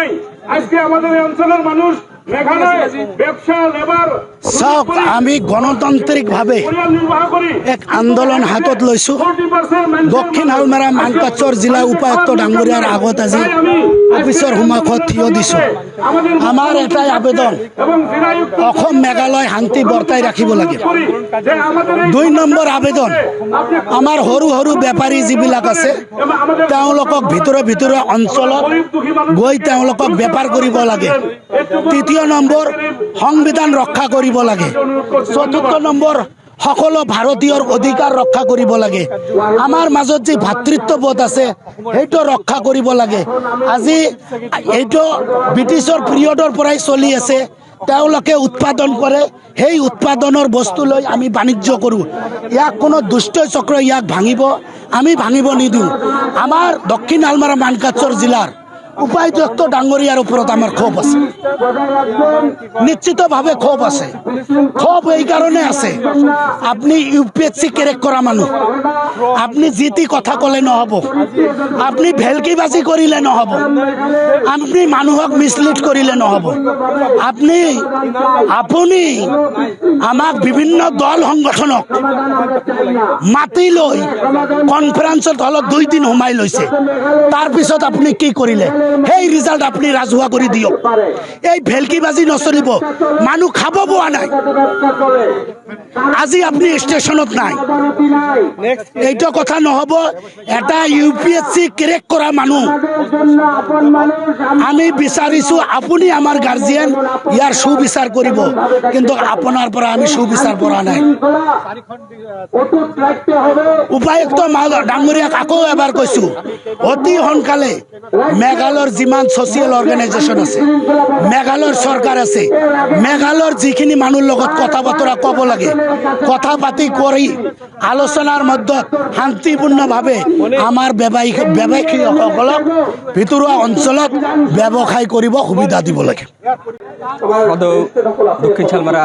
নাই। আজকে আমাদেৰ এই অঞ্চলেৰ মানুষ মেঘালয় ব্যবসা লেবাৰ চাওক আমি গণতান্ত্ৰিকভাৱে এক আন্দোলন হাতত লৈছোঁ। দক্ষিণ হালমাৰা মানকাচৰ জিলা উপায়ুক্ত ডাঙৰীয়াৰ আগত আজি অফিচৰ সন্মুখত থিয় দিছোঁ। আমাৰ এটাই আবেদন, অসম মেঘালয় শান্তি বৰ্তাই ৰাখিব লাগে। ২ নম্বৰ আবেদন, আমাৰ সৰু সৰু বেপাৰী যিবিলাক আছে তেওঁলোকক ভিতৰুৱা অঞ্চলত গৈ তেওঁলোকক বেপাৰ কৰিব লাগে। ৩য় নম্বৰ, সংবিধান ৰক্ষা কৰিব লাগে। ৪ৰ্থ নম্বৰ, সকলো ভাৰতীয়ৰ অধিকাৰ ৰক্ষা কৰিব লাগে। আমাৰ মাজত যি ভাতৃত্ববোধ আছে সেইটো ৰক্ষা কৰিব লাগে। আজি এইটো ব্ৰিটিছৰ পিৰিয়ডৰ পৰাই চলি আছে। তেওঁলোকে উৎপাদন কৰে, সেই উৎপাদনৰ বস্তু লৈ আমি বাণিজ্য কৰোঁ। ইয়াক কোনো দুষ্ট চক্ৰ ইয়াক আমি ভাঙিব নিদিওঁ। আমাৰ দক্ষিণ হালমাৰা মানকাচৰ জিলাৰ উপায়ুক্ত ডাঙৰীয়াৰ ওপৰত আমাৰ ক্ষোভ আছে, নিশ্চিতভাৱে ক্ষোভ আছে। ক্ষোভ এইকাৰণে আছে, আপুনি UPSC ক্ৰেক কৰা মানুহ, আপুনি যি টি কথা ক'লে নহ'ব, আপুনি ভেলকিবাজি কৰিলে নহ'ব, আপুনি মানুহক মিছলিড কৰিলে নহ'ব। আপুনি আমাক বিভিন্ন দল সংগঠনক মাতি লৈ কনফাৰেন্সত হলত 2 দিন সোমাই লৈছে। তাৰপিছত আপুনি কি কৰিলে? সেই ৰিজাল্ট আপুনি ৰাজহুৱা কৰি দিয়ক। এই ভেলকিবাজি নচলিব। মানুহ খাব পোৱা নাই, আজি আপুনি ষ্টেচনত নাই, এইটো কথা নহ'ব। এটা UPSC ক্ৰেক কৰা মানুহ আমি বিচাৰিছোঁ, আপুনি আমাৰ গাৰ্জিয়ান, ইয়াৰ সুবিচাৰ কৰিব, কিন্তু আপোনাৰ পৰা আমি সুবিচাৰ পৰা নাই। উপায়ুক্ত ডাঙৰীয়াক আকৌ এবাৰ কৈছোঁ, অতি সোনকালে মেঘালয়ৰ যিমান ছ'চিয়েল অৰ্গেনাইজেশ্যন আছে, মেঘালয়ৰ চৰকাৰ আছে, মেঘালয়ৰ যিখিনি মানুহৰ লগত কথা বতৰা ক'ব লাগে, কথা পাতি কৰি আলোচনাৰ মধ্যত শান্তিপূৰ্ণভাৱে আমাৰ ব্যৱসায়ীসকলক ভিতৰুৱা অঞ্চলত ব্যৱসায় কৰিব সুবিধা দিব লাগে। দক্ষিণ হালমাৰা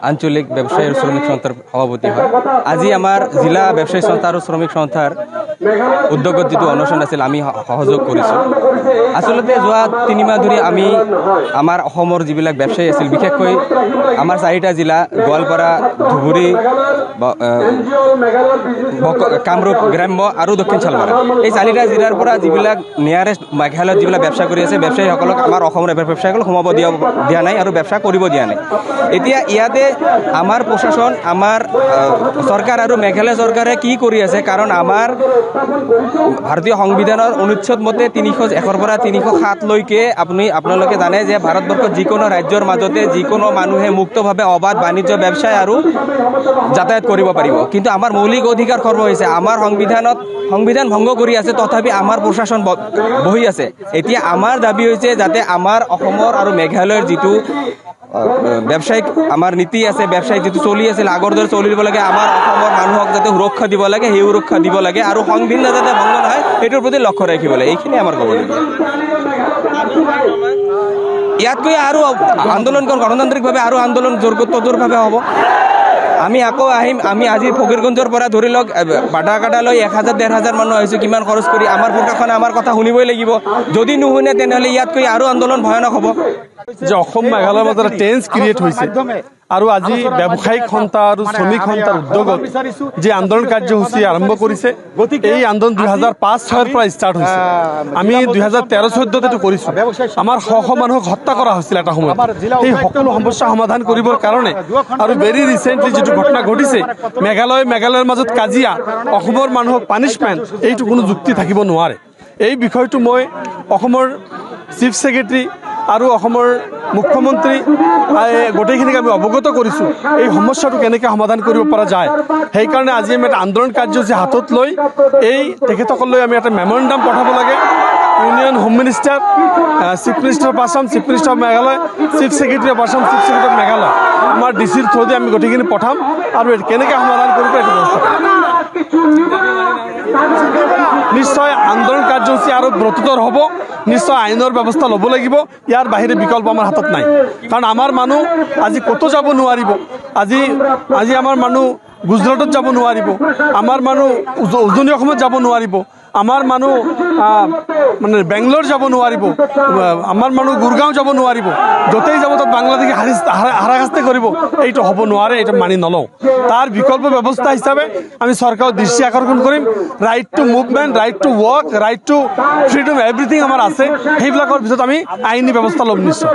আঞ্চলিক ব্যৱসায়ী আৰু শ্ৰমিক সংস্থাৰ সভাপতি হয়। আজি আমাৰ জিলা ব্যৱসায়ী সংস্থা আৰু শ্ৰমিক সংস্থাৰ উদ্যোগত যিটো অনশন আছিল আমি সহযোগ কৰিছোঁ। আচলতে যোৱা 3 মাহ ধৰি আমি আমাৰ অসমৰ যিবিলাক ব্যৱসায়ী আছিল, বিশেষকৈ আমাৰ 4টা জিলা গোৱালপাৰা, ধুবুৰী, কামৰূপ গ্ৰাম্য আৰু দক্ষিণ হালমাৰা, এই 4টা জিলাৰ পৰা যিবিলাক নিয়াৰেষ্ট মেঘালয়ত যিবিলাক ব্যৱসায় কৰি আছে ব্যৱসায়ীসকলক আমাৰ অসমৰ ব্যৱসায়ীসকলক সোমাব দিয়া নাই আৰু ব্যৱসায় কৰিব দিয়া নাই। এতিয়া ইয়াতে আমাৰ প্ৰশাসন, আমাৰ চৰকাৰ আৰু মেঘালয় চৰকাৰে কি কৰি আছে? কাৰণ আমাৰ ভাৰতীয় সংবিধানৰ অনুচ্ছেদ মতে 301 পৰা 307 লৈকে আপোনালোকে জানে যে ভাৰতবৰ্ষত যিকোনো ৰাজ্যৰ মাজতে যিকোনো মানুহে মুক্তভাৱে অবাধ বাণিজ্য ব্যৱসায় আৰু যাতায়াত কৰিব পাৰিব। কিন্তু আমাৰ মৌলিক অধিকাৰ খৰ্ব হৈছে, আমাৰ সংবিধান ভংগ কৰি আছে, তথাপি আমাৰ প্ৰশাসন বহি আছে। এতিয়া আমাৰ দাবী হৈছে যাতে আমাৰ অসমৰ আৰু মেঘালয়ৰ যিটো ব্যৱসায়িক আমাৰ নীতি আছে, ব্যৱসায়িক যিটো চলি আছিল আগৰ দৰে চলিব লাগে, আমাৰ অসমৰ মানুহক যাতে সুৰক্ষা দিব লাগে, সেই সুৰক্ষা দিব লাগে আৰু সংবিধান যাতে ভংগ নহয় সেইটোৰ প্ৰতি লক্ষ্য ৰাখিব লাগে। এইখিনি আমাৰ ক'বলগীয়া। ইয়াতকৈ আৰু আন্দোলন গণতান্ত্ৰিকভাৱে আৰু আন্দোলন জোৰভাৱে হ'ব। আমি আকৌ আহিম। আমি আজি ফকীৰগঞ্জৰ পৰা ধৰি লওক বাটাকাটালৈ 1000-1500 মানুহ আহিছোঁ। কিমান খৰচ কৰি আমাৰ প্ৰশাসনে আমাৰ কথা শুনিবই লাগিব। যদি নুশুনে তেনেহ'লে ইয়াতকৈ আৰু আন্দোলন ভয়ানক হ'ব। যে অসম মেঘালয়ৰ মাজত টেন্স ক্ৰিয়েট হৈছে আৰু আজি ব্যৱসায়িক সন্থা আৰু শ্ৰমিক সন্থাৰ উদ্যোগত যি আন্দোলন কাৰ্যসূচী আৰম্ভ কৰিছে, এই আন্দোলন 2005-06 পৰা ষ্টাৰ্ট হৈছে। আমি 2013-14 কৰিছোঁ। আমাৰ শ মানুহক হত্যা কৰা হৈছিল এটা সময়ত। সেই সকলো সমস্যা সমাধান কৰিবৰ কাৰণে আৰু ভেৰি ৰিচেণ্টলি যিটো ঘটনা ঘটিছে, মেঘালয়ৰ মাজত কাজিয়া, অসমৰ মানুহক পানিছমেণ্ট, এইটো কোনো যুক্তি থাকিব নোৱাৰে। এই বিষয়টো মই অসমৰ চিফ ছেক্ৰেটাৰী আৰু অসমৰ মুখ্যমন্ত্ৰী গোটেইখিনিক আমি অৱগত কৰিছোঁ এই সমস্যাটো কেনেকৈ সমাধান কৰিব পৰা যায়। সেইকাৰণে আজি আমি এটা আন্দোলন কাৰ্যসূচী হাতত লৈ তেখেতসকললৈ আমি এটা মেমৰেণ্ডাম পঠাব লাগে। Union home minister, chief minister of Assam, chief minister of Meghalaya, chief secretary of Assam, chief secretary of Meghalaya, আমাৰ ডিচিৰ থ্ৰুদি আমি গোটেইখিনি পঠাম আৰু কেনেকৈ সমাধান কৰিব এইটো ব্যৱস্থা কৰিম। নিশ্চয় আন্দোলন কাৰ্যসূচী আৰু ব্ৰততৰ হ'ব। নিশ্চয় আইনৰ ব্যৱস্থা ল'ব লাগিব। ইয়াৰ বাহিৰে বিকল্প আমাৰ হাতত নাই। কাৰণ আমাৰ মানুহ আজি ক'তো যাব নোৱাৰিব। আজি আমাৰ মানুহ গুজৰাটত যাব নোৱাৰিব, আমাৰ মানুহ উজনি অসমত যাব নোৱাৰিব, আমাৰ মানুহ মানে বেংগলোৰ যাব নোৱাৰিব, আমাৰ মানুহ গুৰগাঁও যাব নোৱাৰিব, য'তেই যাব তাত বাংলাদেশী হাৰাশাস্তি কৰিব, এইটো হ'ব নোৱাৰে, এইটো মানি নলওঁ। তাৰ বিকল্প ব্যৱস্থা হিচাপে আমি চৰকাৰৰ দৃষ্টি আকৰ্ষণ কৰিম। Right to movement, right to work, right to freedom, everything আমাৰ আছে। সেইবিলাকৰ পিছত আমি আইনী ব্যৱস্থা ল'ম নিশ্চয়।